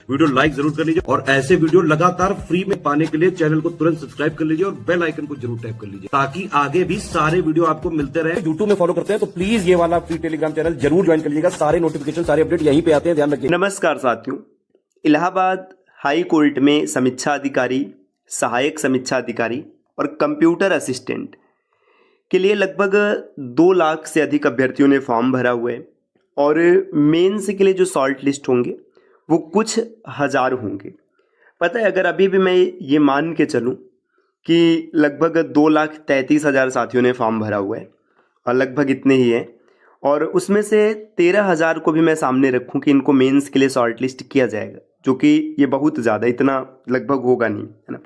Video like जरूर कर लीजिए और ऐसे वीडियो लगातार फ्री में पाने के लिए चैनल को तुरंत सब्सक्राइब कर लीजिए और बेल आइकन को जरूर टैप कर लीजिए ताकि आगे भी सारे वीडियो आपको मिलते रहे। यूट्यूब में फॉलो करते हैं तो प्लीज ये वाला फ्री टेलीग्राम चैनल जरूर ज्वाइन कर लीजिएगा। सारे नोटिफिकेशन सारे अपडेट यहीं पे आते हैं, ध्यान रखिए। नमस्कार साथियों, इलाहाबाद हाई कोर्ट में समीक्षा अधिकारी, सहायक समीक्षा अधिकारी और कंप्यूटर असिस्टेंट के लिए लगभग 2 लाख से अधिक अभ्यर्थियों ने फॉर्म भरा हुआ है और मेंस के लिए जो शॉर्ट लिस्ट होंगे वो कुछ हज़ार होंगे। पता है, अगर अभी भी मैं ये मान के चलूँ कि लगभग 2,33,000 साथियों ने फॉर्म भरा हुआ है और लगभग इतने ही हैं, और उसमें से 13,000 को भी मैं सामने रखूं कि इनको मेंस के लिए शॉर्ट लिस्ट किया जाएगा, जो कि ये बहुत ज़्यादा, इतना लगभग होगा नहीं, है ना।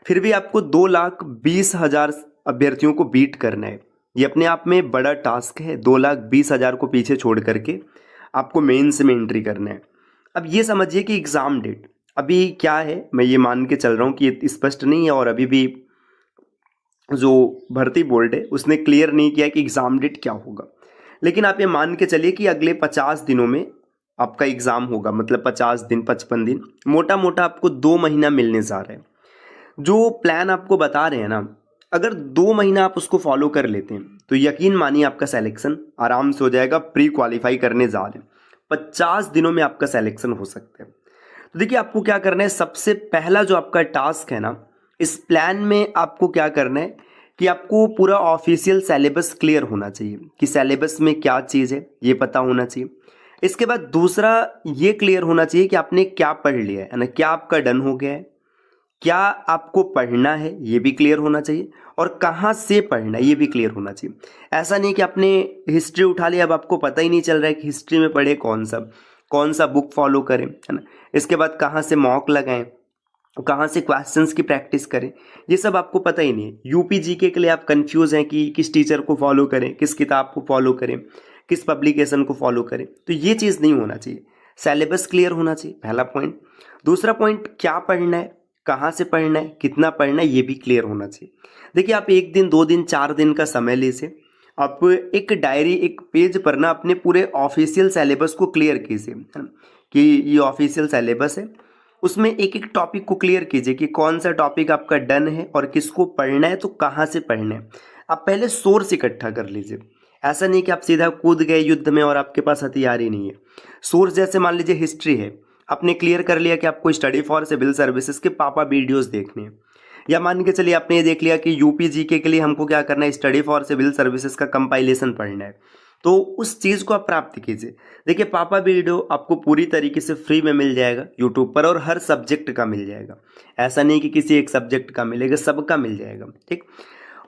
फिर भी आपको 2,20,000 अभ्यर्थियों को बीट करना है। ये अपने आप में बड़ा टास्क है। 2,20,000 को पीछे छोड़ करके आपको मेंस में एंट्री करना है। अब ये समझिए कि एग्ज़ाम डेट अभी क्या है, मैं ये मान के चल रहा हूँ कि ये स्पष्ट नहीं है और अभी भी जो भर्ती बोर्ड है उसने क्लियर नहीं किया कि एग्ज़ाम डेट क्या होगा। लेकिन आप ये मान के चलिए कि अगले 50 दिनों में आपका एग्ज़ाम होगा, मतलब 50 दिन 55 दिन, मोटा मोटा आपको 2 महीना मिलने जा रहा है। जो प्लान आपको बता रहे हैं ना, अगर 2 महीना आप उसको फॉलो कर लेते हैं तो यकीन मानिए आपका सिलेक्शन आराम से हो जाएगा। प्री क्वालिफाई करने जा रहे हैं, 50 दिनों में आपका सिलेक्शन हो सकता है। तो देखिए, आपको क्या करना है, सबसे पहला जो आपका टास्क है ना, इस प्लान में आपको क्या करना है कि आपको पूरा ऑफिशियल सिलेबस क्लियर होना चाहिए कि सिलेबस में क्या चीज़ है ये पता होना चाहिए। इसके बाद दूसरा ये क्लियर होना चाहिए कि आपने क्या पढ़ लिया है ना, क्या आपका डन हो गया है, क्या आपको पढ़ना है ये भी क्लियर होना चाहिए, और कहाँ से पढ़ना है ये भी क्लियर होना चाहिए। ऐसा नहीं कि आपने हिस्ट्री उठा लिया, अब आपको पता ही नहीं चल रहा है कि हिस्ट्री में पढ़े कौन सा बुक फॉलो करें, है ना। इसके बाद कहाँ से मॉक लगाएं, कहाँ से क्वेश्चंस की प्रैक्टिस करें, ये सब आपको पता ही नहीं है। यूपी जीके के लिए आप कंफ्यूज हैं कि किस टीचर को फॉलो करें, किस किताब को फॉलो करें, किस पब्लिकेशन को फॉलो करें, तो ये चीज़ नहीं होना चाहिए। सिलेबस क्लियर होना चाहिए, पहला पॉइंट। दूसरा पॉइंट, क्या पढ़ना है, कहाँ से पढ़ना है, कितना पढ़ना है, ये भी क्लियर होना चाहिए। देखिए, आप 1 दिन 2 दिन 4 दिन का समय लीजिए, आप एक डायरी एक पेज पर ना अपने पूरे ऑफिशियल सिलेबस को क्लियर कीजिए, है ना, कि ये ऑफिशियल सिलेबस है, उसमें एक एक टॉपिक को क्लियर कीजिए कि कौन सा टॉपिक आपका डन है और किसको पढ़ना है, तो कहाँ से पढ़ना है। आप पहले सोर्स इकट्ठा कर लीजिए। ऐसा नहीं कि आप सीधा कूद गए युद्ध में और आपके पास हथियार ही नहीं है। सोर्स जैसे मान लीजिए हिस्ट्री है, आपने क्लियर कर लिया कि आपको स्टडी फॉर सिविल सर्विसेज के पापा वीडियोस देखने हैं, या मान के चलिए आपने ये देख लिया कि यूपी जीके के लिए हमको क्या करना है, स्टडी फॉर सिविल सर्विसेज का कंपाइलेशन पढ़ना है, तो उस चीज़ को आप प्राप्त कीजिए। देखिए, पापा वीडियो आपको पूरी तरीके से फ्री में मिल जाएगा यूट्यूब पर, और हर सब्जेक्ट का मिल जाएगा। ऐसा नहीं कि किसी एक सब्जेक्ट का मिलेगा, सबका मिल जाएगा, ठीक।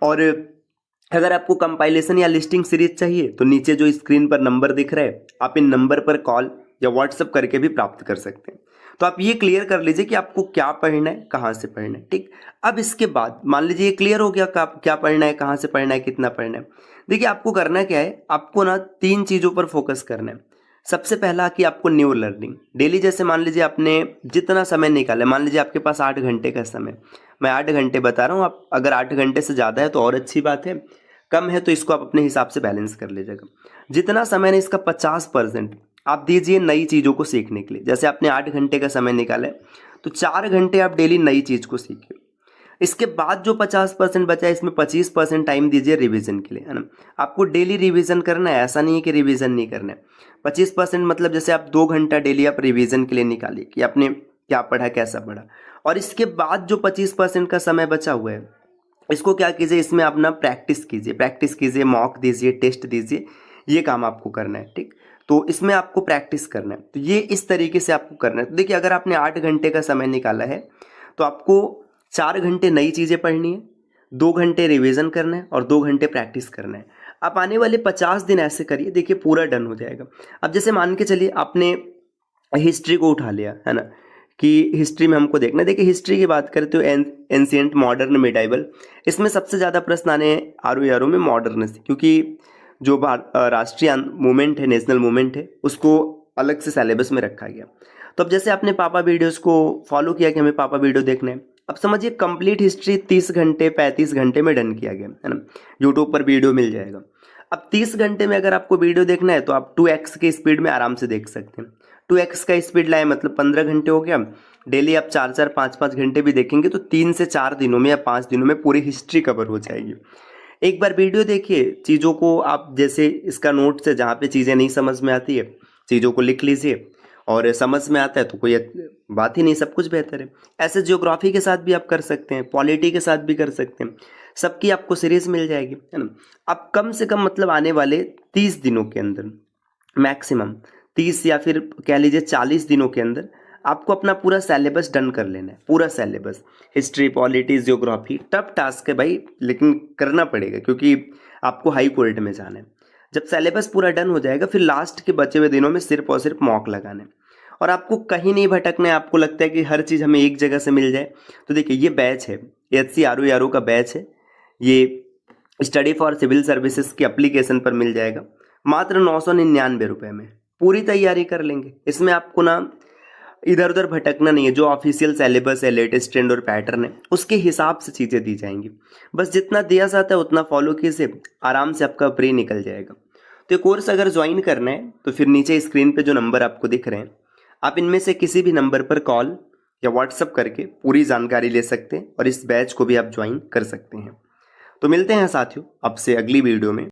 और अगर आपको कंपाइलेशन या लिस्टिंग सीरीज चाहिए तो नीचे जो स्क्रीन पर नंबर दिख रहा है, आप इन नंबर पर कॉल या व्हाट्सएप करके भी प्राप्त कर सकते हैं। तो आप ये क्लियर कर लीजिए कि आपको क्या पढ़ना है, कहाँ से पढ़ना है, ठीक। अब इसके बाद मान लीजिए ये क्लियर हो गया क्या पढ़ना है, कहाँ से पढ़ना है, कितना पढ़ना है। देखिए, आपको करना क्या है, आपको ना 3 चीज़ों पर फोकस करना है। सबसे पहला कि आपको न्यू लर्निंग डेली, जैसे मान लीजिए आपने जितना समय निकाला, मान लीजिए आपके पास 8 घंटे का समय, मैं 8 घंटे बता रहा हूँ, आप अगर 8 घंटे से ज़्यादा है तो और अच्छी बात है, कम है तो इसको आप अपने हिसाब से बैलेंस कर लीजिएगा। जितना समय है इसका 50% आप दीजिए नई चीज़ों को सीखने के लिए। जैसे आपने 8 घंटे का समय निकाला है तो 4 घंटे आप डेली नई चीज़ को सीखिए। इसके बाद जो 50% बचा है, इसमें 25% टाइम दीजिए रिवीजन के लिए, है ना। आपको डेली रिवीजन करना है, ऐसा नहीं है कि रिवीजन नहीं करना है। 25% मतलब जैसे आप 2 घंटा डेली आप रिवीजन के लिए निकालिए कि आपने क्या पढ़ा, कैसा पढ़ा। और इसके बाद जो 25% का समय बचा हुआ है, इसको क्या कीजिए, इसमें अपना प्रैक्टिस कीजिए, मॉक दीजिए, टेस्ट दीजिए, ये काम आपको करना है, ठीक। तो इसमें आपको प्रैक्टिस करना है, तो ये इस तरीके से आपको करना है। तो देखिए, अगर आपने 8 घंटे का समय निकाला है तो आपको 4 घंटे नई चीज़ें पढ़नी है, 2 घंटे रिवीजन करना है और 2 घंटे प्रैक्टिस करना है। आप आने वाले 50 दिन ऐसे करिए, देखिए पूरा डन हो जाएगा। अब जैसे मान के चलिए आपने हिस्ट्री को उठा लिया, है ना, कि हिस्ट्री में हमको देखना है। देखिए, हिस्ट्री की बात करें तो एंशिएंट, मॉडर्न, मिडाइवल, इसमें सबसे ज़्यादा प्रश्न आने आर में मॉडर्न से, क्योंकि जो राष्ट्रीय मूवमेंट है, नेशनल मूवमेंट है, उसको अलग से सिलेबस में रखा गया। तो अब जैसे आपने पापा वीडियोस को फॉलो किया कि हमें पापा वीडियो देखना है, अब समझिए कंप्लीट हिस्ट्री 30 घंटे 35 घंटे में डन किया गया, है ना। यूट्यूब पर वीडियो मिल जाएगा। अब 30 घंटे में अगर आपको वीडियो देखना है तो आप 2x की स्पीड में आराम से देख सकते हैं। 2x का स्पीड लाए मतलब 15 घंटे हो गया। डेली आप 4-4 5-5 घंटे भी देखेंगे तो 3 से 4 दिनों में या 5 दिनों में पूरी हिस्ट्री कवर हो जाएगी। एक बार वीडियो देखिए, चीज़ों को आप जैसे इसका नोट से जहाँ पे चीज़ें नहीं समझ में आती है चीज़ों को लिख लीजिए, और समझ में आता है तो कोई बात ही नहीं, सब कुछ बेहतर है। ऐसे जियोग्राफी के साथ भी आप कर सकते हैं, पॉलिटी के साथ भी कर सकते हैं, सबकी आपको सीरीज मिल जाएगी, है ना। आप कम से कम मतलब आने वाले 30 दिनों के अंदर, मैक्सिमम 30 या फिर कह लीजिए 40 दिनों के अंदर आपको अपना पूरा सिलेबस डन कर लेना है। पूरा syllabus, history, polity, geography, tough task है भाई, लेकिन करना पड़ेगा क्योंकि आपको हाई कोर्ट में जाना है। जब सिलेबस पूरा डन हो जाएगा फिर लास्ट के बचे हुए दिनों में सिर्फ और सिर्फ मॉक लगाने, और आपको कहीं नहीं भटकना है। आपको लगता है कि हर चीज़ हमें एक जगह से मिल जाए, तो देखिए ये बैच है, HCRO का बैच है, ये स्टडी फॉर सिविल सर्विसेज की एप्लीकेशन पर मिल जाएगा मात्र 999 रुपये में। पूरी तैयारी कर लेंगे, इसमें आपको ना इधर उधर भटकना नहीं है। जो ऑफिशियल सिलेबस है, लेटेस्ट ट्रेंड और पैटर्न है, उसके हिसाब से चीज़ें दी जाएंगी। बस जितना दिया जाता है उतना फॉलो कीजिए, आराम से आपका प्री निकल जाएगा। तो ये कोर्स अगर ज्वाइन करना है तो फिर नीचे स्क्रीन पे जो नंबर आपको दिख रहे हैं, आप इनमें से किसी भी नंबर पर कॉल या व्हाट्सअप करके पूरी जानकारी ले सकते हैं और इस बैच को भी आप ज्वाइन कर सकते हैं। तो मिलते हैं साथियों आपसे अगली वीडियो में।